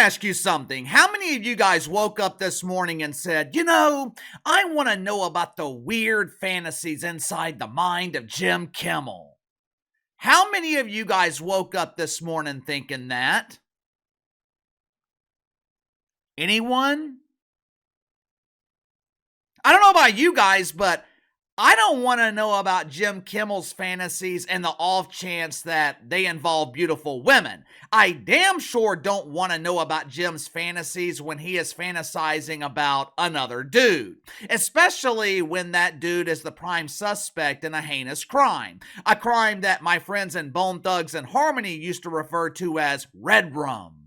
ask you something. How many of you guys woke up this morning and said, I want to know about the weird fantasies inside the mind of Jim Kimmel? How many of you guys woke up this morning thinking that? Anyone? I don't know about you guys, but I don't want to know about Jim Kimmel's fantasies and the off chance that they involve beautiful women. I damn sure don't want to know about Jim's fantasies when he is fantasizing about another dude, especially when that dude is the prime suspect in a heinous crime, a crime that my friends in Bone Thugs and Harmony used to refer to as red rum.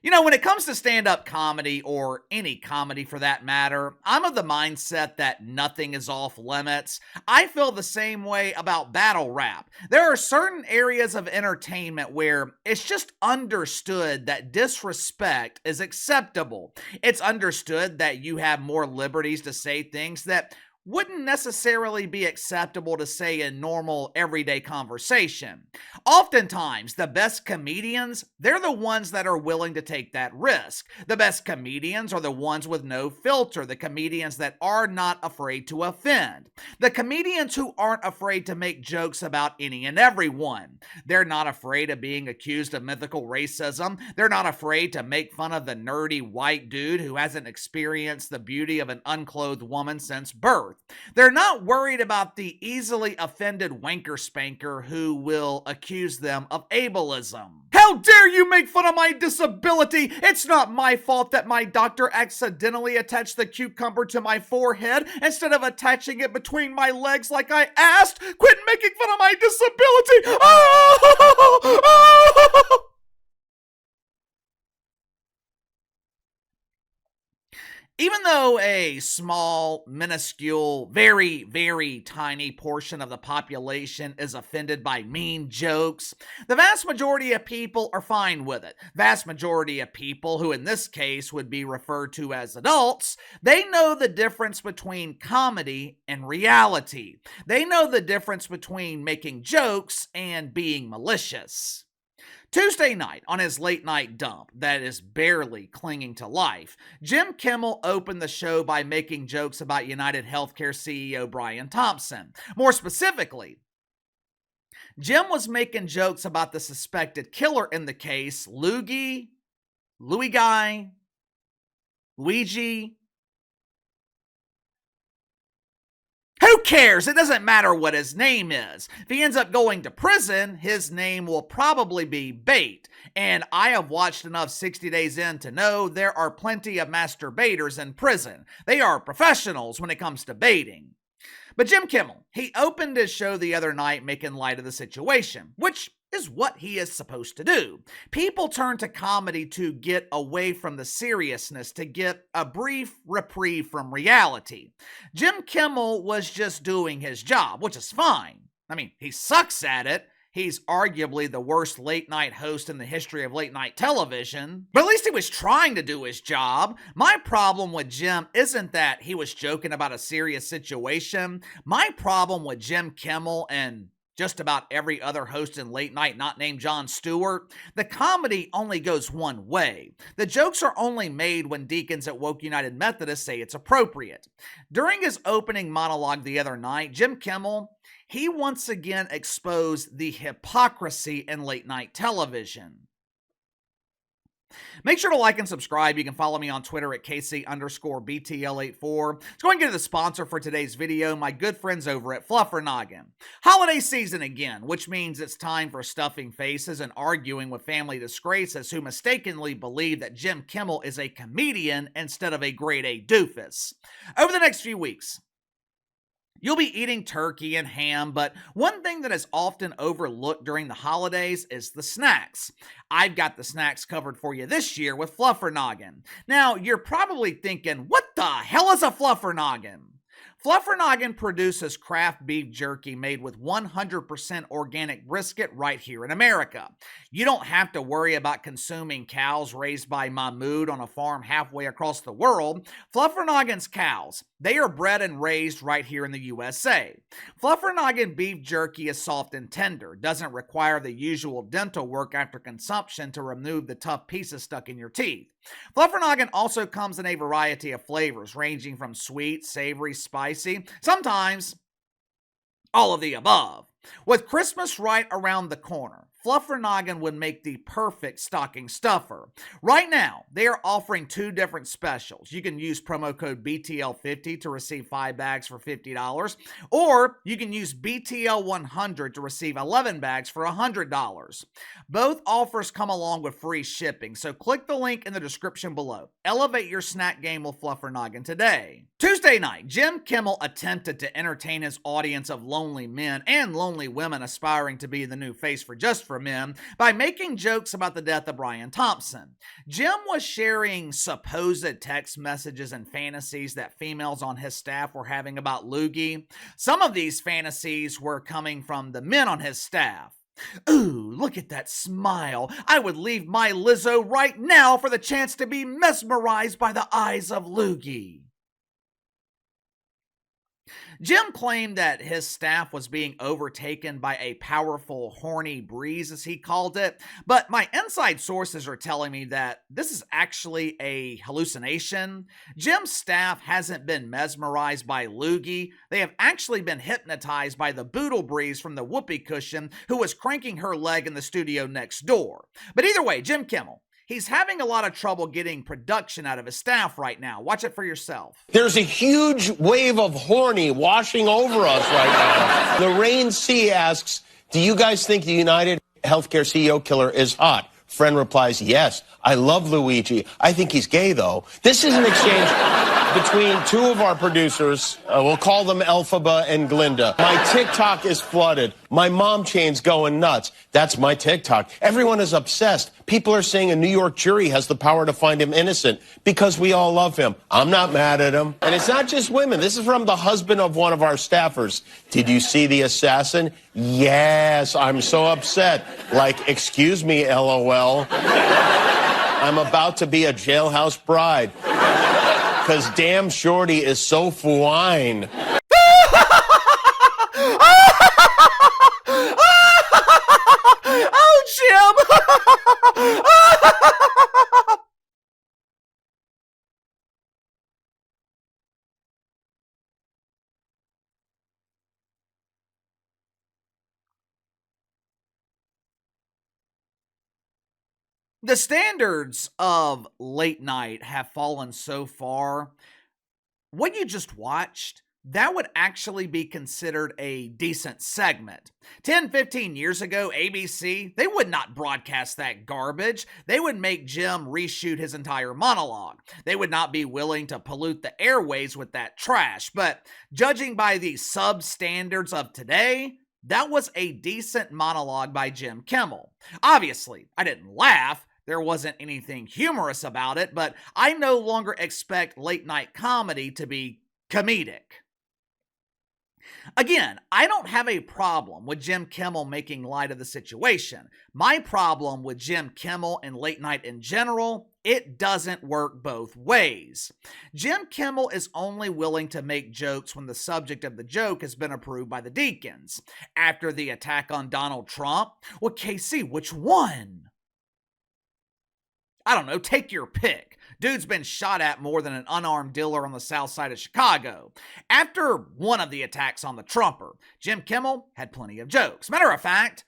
When it comes to stand-up comedy, or any comedy for that matter, I'm of the mindset that nothing is off limits. I feel the same way about battle rap. There are certain areas of entertainment where it's just understood that disrespect is acceptable. It's understood that you have more liberties to say things that wouldn't necessarily be acceptable to say in normal, everyday conversation. Oftentimes, the best comedians, they're the ones that are willing to take that risk. The best comedians are the ones with no filter, the comedians that are not afraid to offend. The comedians who aren't afraid to make jokes about any and everyone. They're not afraid of being accused of mythical racism. They're not afraid to make fun of the nerdy white dude who hasn't experienced the beauty of an unclothed woman since birth. They're not worried about the easily offended wanker spanker who will accuse them of ableism. How dare you make fun of my disability? It's not my fault that my doctor accidentally attached the cucumber to my forehead instead of attaching it between my legs like I asked. Quit making fun of my disability. Even though a small, minuscule, very, very tiny portion of the population is offended by mean jokes, the vast majority of people are fine with it. Vast majority of people, who in this case would be referred to as adults, they know the difference between comedy and reality. They know the difference between making jokes and being malicious. Tuesday night, on his late night dump that is barely clinging to life, Jim Kimmel opened the show by making jokes about United Healthcare CEO Brian Thompson. More specifically, Jim was making jokes about the suspected killer in the case, Luigi Who cares? It doesn't matter what his name is. If he ends up going to prison, his name will probably be Bait. And I have watched enough 60 Days In to know there are plenty of masturbators in prison. They are professionals when it comes to baiting. But Jim Kimmel, he opened his show the other night making light of the situation, which is what he is supposed to do. People turn to comedy to get away from the seriousness, to get a brief reprieve from reality. Jim Kimmel was just doing his job, which is fine. I mean, he sucks at it. He's arguably the worst late-night host in the history of late-night television. But at least he was trying to do his job. My problem with Jim isn't that he was joking about a serious situation. My problem with Jim Kimmel and just about every other host in late night not named Jon Stewart, the comedy only goes one way. The jokes are only made when deacons at Woke United Methodist say it's appropriate. During his opening monologue the other night, Jim Kimmel, he once again exposed the hypocrisy in late night television. Make sure to like and subscribe. You can follow me on Twitter at KC_BTL84. Let's go and get to the sponsor for today's video, my good friends over at Fluffernoggin. Holiday season again, which means it's time for stuffing faces and arguing with family disgraces who mistakenly believe that Jim Kimmel is a comedian instead of a grade A doofus. Over the next few weeks, you'll be eating turkey and ham, but one thing that is often overlooked during the holidays is the snacks. I've got the snacks covered for you this year with Fluffernoggin. Now, you're probably thinking, what the hell is a Fluffernoggin? Fluffernoggin produces craft beef jerky made with 100% organic brisket right here in America. You don't have to worry about consuming cows raised by Mahmoud on a farm halfway across the world. Fluffernoggin's cows, they are bred and raised right here in the USA. Fluffernoggin beef jerky is soft and tender, doesn't require the usual dental work after consumption to remove the tough pieces stuck in your teeth. Fluffernoggin also comes in a variety of flavors, ranging from sweet, savory, spicy, sometimes all of the above. With Christmas right around the corner, Fluffernoggin would make the perfect stocking stuffer. Right now, they are offering 2 different specials. You can use promo code BTL50 to receive 5 bags for $50, or you can use BTL100 to receive 11 bags for $100. Both offers come along with free shipping, so click the link in the description below. Elevate your snack game with Fluffernoggin today. Tuesday night, Jim Kimmel attempted to entertain his audience of lonely men and lonely women aspiring to be the new face for Just for Men by making jokes about the death of Brian Thompson. Jim was sharing supposed text messages and fantasies that females on his staff were having about Luigi. Some of these fantasies were coming from the men on his staff. Ooh, look at that smile. I would leave my Lizzo right now for the chance to be mesmerized by the eyes of Luigi. Jim claimed that his staff was being overtaken by a powerful, horny breeze, as he called it, but my inside sources are telling me that this is actually a hallucination. Jim's staff hasn't been mesmerized by Loogie. They have actually been hypnotized by the boodle breeze from the whoopee cushion who was cranking her leg in the studio next door. But either way, Jim Kimmel, he's having a lot of trouble getting production out of his staff right now. Watch it for yourself. There's a huge wave of horny washing over us right now. Lorraine C. asks, do you guys think the United Healthcare CEO killer is hot? Friend replies, yes. I love Luigi. I think he's gay, though. This is an exchange between 2 of our producers. We'll call them Elphaba and Glinda. My TikTok is flooded. My mom chain's going nuts. That's my TikTok. Everyone is obsessed. People are saying a New York jury has the power to find him innocent because we all love him. I'm not mad at him. And it's not just women. This is from the husband of one of our staffers. Did you see the assassin? Yes, I'm so upset. Like, excuse me, LOL. I'm about to be a jailhouse bride. Because damn Shorty is so fine. Oh, Jim! The standards of late night have fallen so far. What you just watched, that would actually be considered a decent segment. 10, 15 years ago, ABC, they would not broadcast that garbage. They would make Jim reshoot his entire monologue. They would not be willing to pollute the airways with that trash. But judging by the substandards of today, that was a decent monologue by Jim Kimmel. Obviously, I didn't laugh. There wasn't anything humorous about it, but I no longer expect late night comedy to be comedic. Again, I don't have a problem with Jim Kimmel making light of the situation. My problem with Jim Kimmel and late night in general, it doesn't work both ways. Jim Kimmel is only willing to make jokes when the subject of the joke has been approved by the deacons. After the attack on Donald Trump, well, KC, which one? I don't know, take your pick. Dude's been shot at more than an unarmed dealer on the south side of Chicago. After one of the attacks on the Trumper, Jim Kimmel had plenty of jokes. Matter of fact,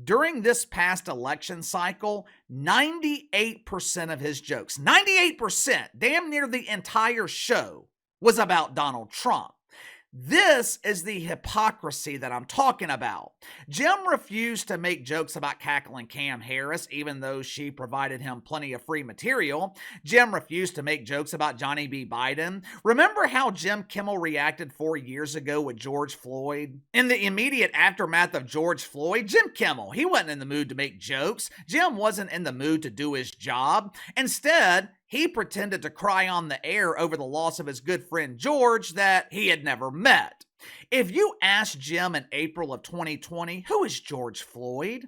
during this past election cycle, 98% of his jokes, 98%, damn near the entire show, was about Donald Trump. This is the hypocrisy that I'm talking about. Jim refused to make jokes about cackling Cam Harris, even though she provided him plenty of free material. Jim refused to make jokes about Johnny B. Biden. Remember how Jim Kimmel reacted 4 years ago with George Floyd? In the immediate aftermath of George Floyd, Jim Kimmel, he wasn't in the mood to make jokes. Jim wasn't in the mood to do his job. Instead, he pretended to cry on the air over the loss of his good friend George that he had never met. If you asked Jim in April of 2020, who is George Floyd?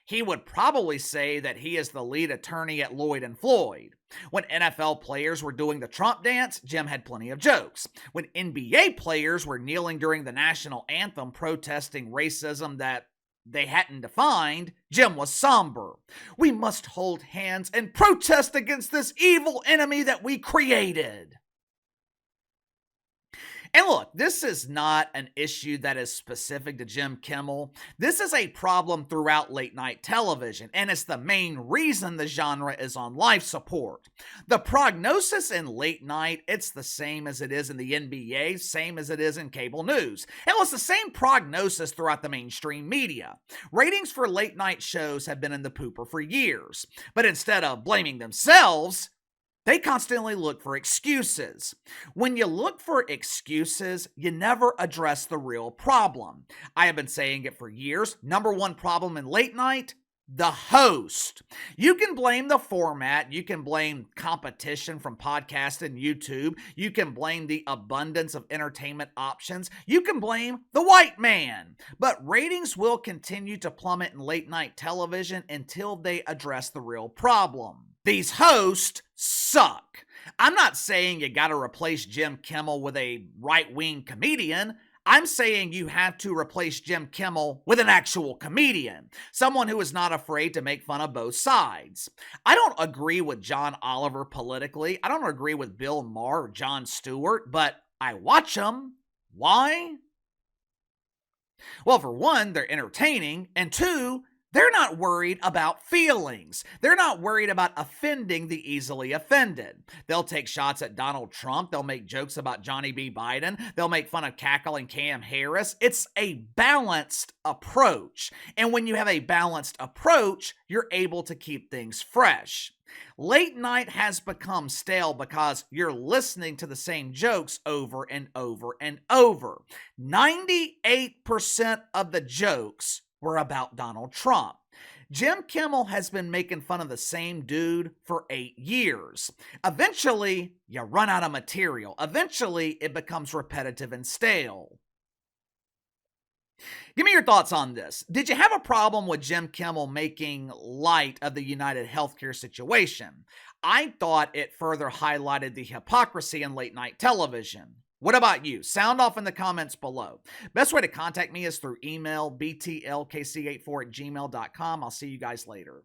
He would probably say that he is the lead attorney at Lloyd and Floyd. When NFL players were doing the Trump dance, Jim had plenty of jokes. When NBA players were kneeling during the national anthem protesting racism that they hadn't defined, Jim was somber. We must hold hands and protest against this evil enemy that we created. And look, this is not an issue that is specific to Jim Kimmel. This is a problem throughout late night television, and it's the main reason the genre is on life support. The prognosis in late night, it's the same as it is in the NBA, same as it is in cable news. And it's the same prognosis throughout the mainstream media. Ratings for late night shows have been in the pooper for years, but instead of blaming themselves, they constantly look for excuses. When you look for excuses, you never address the real problem. I have been saying it for years. Number one problem in late night, the host. You can blame the format. You can blame competition from podcast and YouTube. You can blame the abundance of entertainment options. You can blame the white man. But ratings will continue to plummet in late night television until they address the real problem. These hosts suck. I'm not saying you gotta replace Jim Kimmel with a right-wing comedian. I'm saying you have to replace Jim Kimmel with an actual comedian, someone who is not afraid to make fun of both sides. I don't agree with John Oliver politically. I don't agree with Bill Maher or Jon Stewart, but I watch them. Why? Well, for one, they're entertaining, and two, they're not worried about feelings. They're not worried about offending the easily offended. They'll take shots at Donald Trump. They'll make jokes about Johnny B. Biden. They'll make fun of cackling Cam Harris. It's a balanced approach. And when you have a balanced approach, you're able to keep things fresh. Late night has become stale because you're listening to the same jokes over and over and over. 98% of the jokes were about Donald Trump. Jim Kimmel has been making fun of the same dude for 8 years. Eventually, you run out of material. Eventually, it becomes repetitive and stale. Give me your thoughts on this. Did you have a problem with Jim Kimmel making light of the United Healthcare situation? I thought it further highlighted the hypocrisy in late night television. What about you? Sound off in the comments below. Best way to contact me is through email, btlkc84@gmail.com. I'll see you guys later.